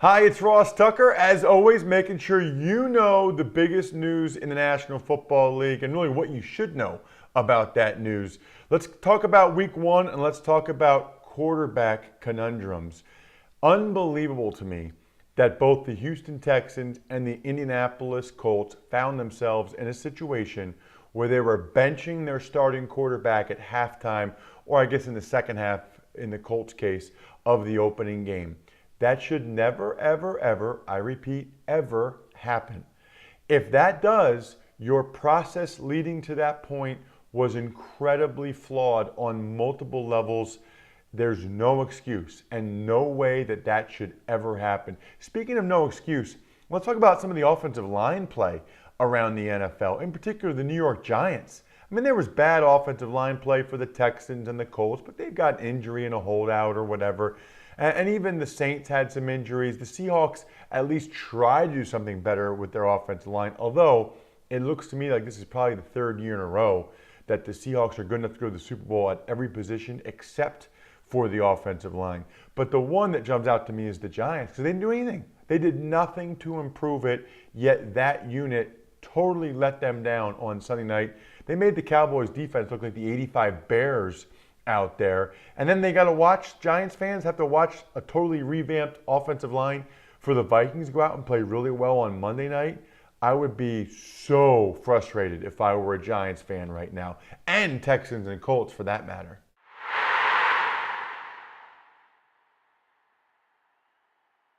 Hi, it's Ross Tucker. As always, making sure you know the biggest news in the National Football League and really what you should know about that news. Let's talk about week one and let's talk about quarterback conundrums. Unbelievable to me that both the Houston Texans and the Indianapolis Colts found themselves in a situation where they were benching their starting quarterback at halftime, or I guess in the second half, in the Colts' case, of the opening game. That should never, ever, ever, I repeat, ever happen. If that does, your process leading to that point was incredibly flawed on multiple levels. There's no excuse and no way that that should ever happen. Speaking of no excuse, let's talk about some of the offensive line play around the NFL, in particular the New York Giants. I mean, there was bad offensive line play for the Texans and the Colts, but they've got injury and a holdout or whatever. And even the Saints had some injuries. The Seahawks at least tried to do something better with their offensive line, although it looks to me like this is probably the third year in a row that the Seahawks are good enough to go to the Super Bowl at every position except for the offensive line. But the one that jumps out to me is the Giants, because they didn't do anything. They did nothing to improve it, yet that unit totally let them down on Sunday night. They made the Cowboys defense look like the 85 Bears out there. And then they got to watch, Giants fans have to watch a totally revamped offensive line for the Vikings to go out and play really well on Monday night. I would be so frustrated if I were a Giants fan right now, and Texans and Colts for that matter.